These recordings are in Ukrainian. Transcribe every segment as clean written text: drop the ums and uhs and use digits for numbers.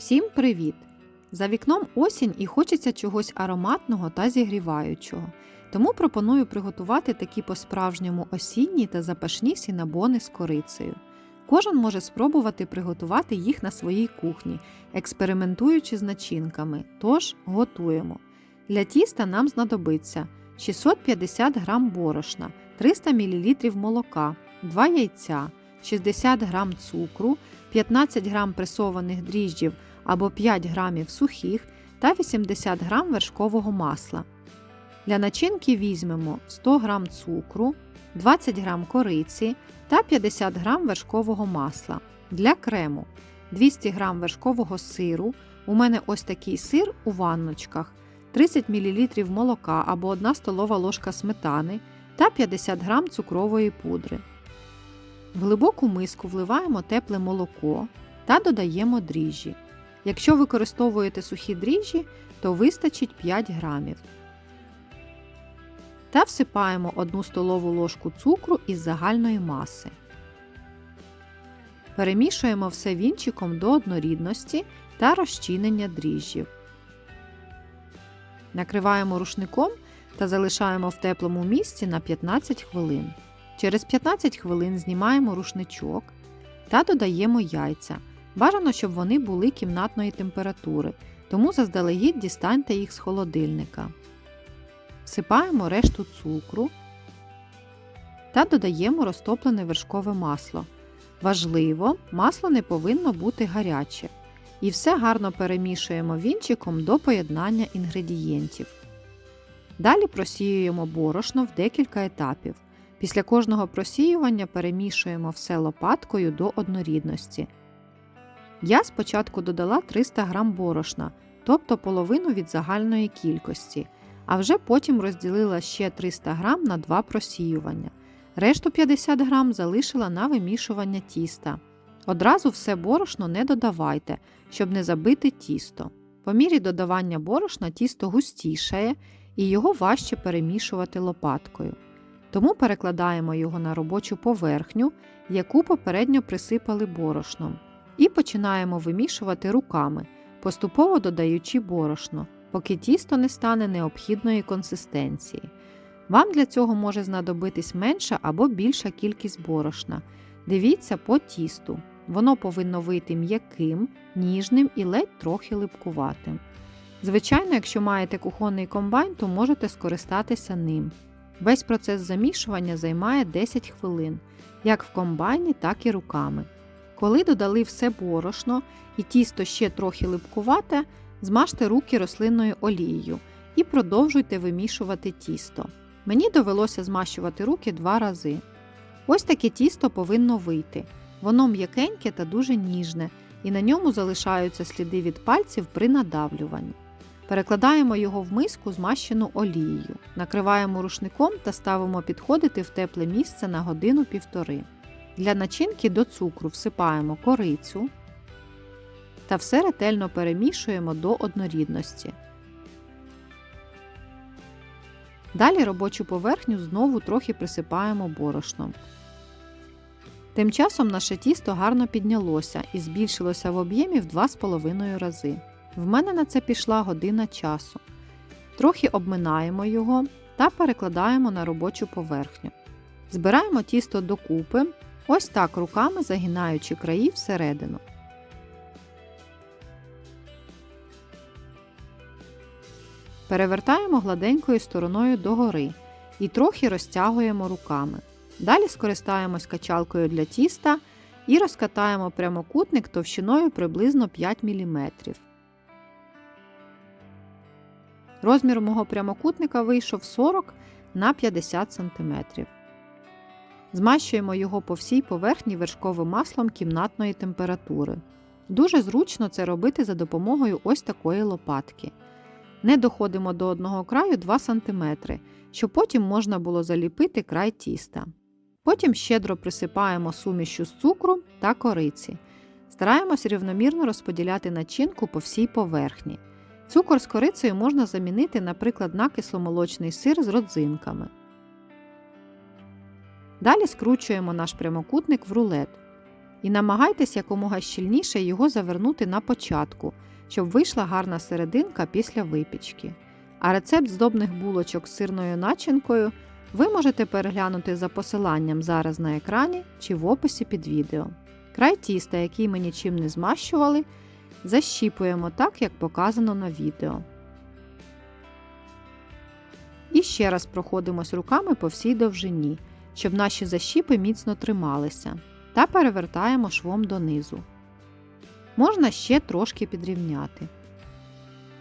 Всім привіт! За вікном осінь і хочеться чогось ароматного та зігріваючого. Тому пропоную приготувати такі по-справжньому осінні та запашні сінабони з корицею. Кожен може спробувати приготувати їх на своїй кухні, експериментуючи з начинками. Тож готуємо. Для тіста нам знадобиться 650 г борошна, 300 мл молока, 2 яйця, 60 г цукру, 15 г пресованих дріжджів або 5 г сухих та 80 г вершкового масла. Для начинки візьмемо 100 г цукру, 20 г кориці та 50 г вершкового масла. Для крему 200 г вершкового сиру, у мене ось такий сир у ванночках, 30 мл молока або 1 столова ложка сметани та 50 г цукрової пудри. В глибоку миску вливаємо тепле молоко та додаємо дріжджі. Якщо використовуєте сухі дріжджі, то вистачить 5 грамів. Та всипаємо 1 столову ложку цукру із загальної маси. Перемішуємо все вінчиком до однорідності та розчинення дріжджів. Накриваємо рушником та залишаємо в теплому місці на 15 хвилин. Через 15 хвилин знімаємо рушничок та додаємо яйця. Бажано, щоб вони були кімнатної температури, тому заздалегідь дістаньте їх з холодильника. Всипаємо решту цукру та додаємо розтоплене вершкове масло. Важливо, масло не повинно бути гаряче. І все гарно перемішуємо вінчиком до поєднання інгредієнтів. Далі просіюємо борошно в декілька етапів. Після кожного просіювання перемішуємо все лопаткою до однорідності. Я спочатку додала 300 г борошна, тобто половину від загальної кількості, а вже потім розділила ще 300 г на 2 просіювання. Решту 50 г залишила на вимішування тіста. Одразу все борошно не додавайте, щоб не забити тісто. По мірі додавання борошна тісто густішає і його важче перемішувати лопаткою. Тому перекладаємо його на робочу поверхню, яку попередньо присипали борошном. І починаємо вимішувати руками, поступово додаючи борошно, поки тісто не стане необхідної консистенції. Вам для цього може знадобитись менша або більша кількість борошна. Дивіться по тісту. Воно повинно вийти м'яким, ніжним і ледь трохи липкуватим. Звичайно, якщо маєте кухонний комбайн, то можете скористатися ним. Весь процес замішування займає 10 хвилин, як в комбайні, так і руками. Коли додали все борошно і тісто ще трохи липкувате, змажте руки рослинною олією і продовжуйте вимішувати тісто. Мені довелося змащувати руки 2 рази. Ось таке тісто повинно вийти. Воно м'якеньке та дуже ніжне, і на ньому залишаються сліди від пальців при надавлюванні. Перекладаємо його в миску, змащену олією, накриваємо рушником та ставимо підходити в тепле місце на годину-півтори. Для начинки до цукру всипаємо корицю та все ретельно перемішуємо до однорідності. Далі робочу поверхню знову трохи присипаємо борошном. Тим часом наше тісто гарно піднялося і збільшилося в об'ємі в 2,5 рази. В мене на це пішла година часу. Трохи обминаємо його та перекладаємо на робочу поверхню. Збираємо тісто докупи, ось так руками загинаючи краї всередину. Перевертаємо гладенькою стороною догори і трохи розтягуємо руками. Далі скористаємось качалкою для тіста і розкатаємо прямокутник товщиною приблизно 5 мм. Розмір мого прямокутника вийшов 40 на 50 см. Змащуємо його по всій поверхні вершковим маслом кімнатної температури. Дуже зручно це робити за допомогою ось такої лопатки. Не доходимо до одного краю 2 см, щоб потім можна було заліпити край тіста. Потім щедро присипаємо сумішю з цукру та кориці. Стараємось рівномірно розподіляти начинку по всій поверхні. Цукор з корицею можна замінити, наприклад, на кисломолочний сир з родзинками. Далі скручуємо наш прямокутник в рулет. І намагайтесь якомога щільніше його завернути на початку, щоб вийшла гарна серединка після випічки. А рецепт здобних булочок з сирною начинкою ви можете переглянути за посиланням зараз на екрані чи в описі під відео. Край тіста, який ми нічим не змащували, защіпуємо так, як показано на відео. І ще раз проходимось руками по всій довжині, щоб наші защіпи міцно трималися. Та перевертаємо швом донизу. Можна ще трошки підрівняти.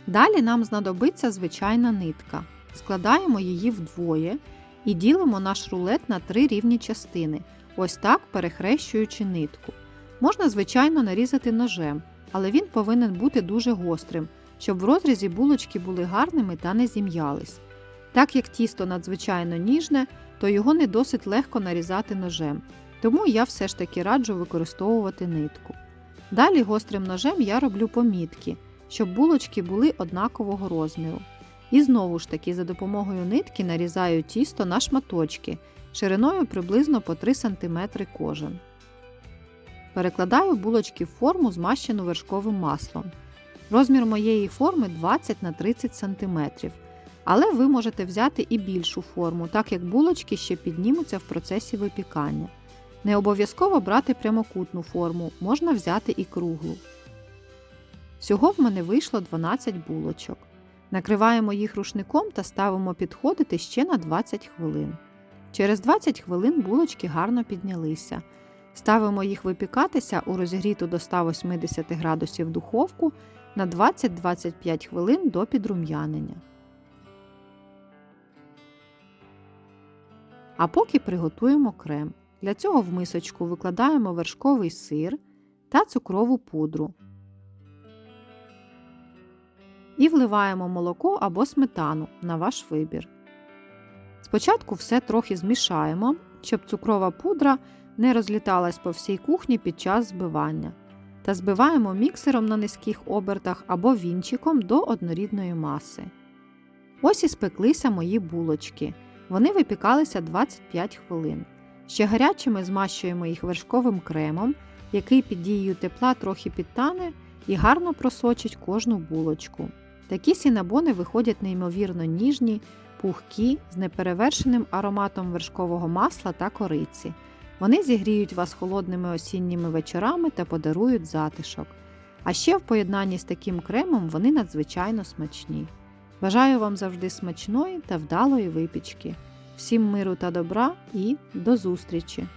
Далі нам знадобиться звичайна нитка. Складаємо її вдвоє і ділимо наш рулет на 3 рівні частини, ось так перехрещуючи нитку. Можна, звичайно, нарізати ножем, але він повинен бути дуже гострим, щоб в розрізі булочки були гарними та не зім'ялись. Так як тісто надзвичайно ніжне, то його не досить легко нарізати ножем, тому я все ж таки раджу використовувати нитку. Далі гострим ножем я роблю помітки, щоб булочки були однакового розміру. І знову ж таки за допомогою нитки нарізаю тісто на шматочки, шириною приблизно по 3 см кожен. Перекладаю булочки в форму, змащену вершковим маслом. Розмір моєї форми 20 на 30 см. Але ви можете взяти і більшу форму, так як булочки ще піднімуться в процесі випікання. Не обов'язково брати прямокутну форму, можна взяти і круглу. Всього в мене вийшло 12 булочок. Накриваємо їх рушником та ставимо підходити ще на 20 хвилин. Через 20 хвилин булочки гарно піднялися. Ставимо їх випікатися у розігріту до 180 градусів духовку на 20-25 хвилин до підрум'янення. А поки приготуємо крем. Для цього в мисочку викладаємо вершковий сир та цукрову пудру. І вливаємо молоко або сметану на ваш вибір. Спочатку все трохи змішаємо, щоб цукрова пудра не розліталась по всій кухні під час збивання. Та збиваємо міксером на низьких обертах або вінчиком до однорідної маси. Ось і спеклися мої булочки. Вони випікалися 25 хвилин. Ще гарячими змащуємо їх вершковим кремом, який під дією тепла трохи підтане і гарно просочить кожну булочку. Такі сінабони виходять неймовірно ніжні, пухкі, з неперевершеним ароматом вершкового масла та кориці. Вони зігріють вас холодними осінніми вечорами та подарують затишок. А ще в поєднанні з таким кремом вони надзвичайно смачні. Бажаю вам завжди смачної та вдалої випічки. Всім миру та добра і до зустрічі!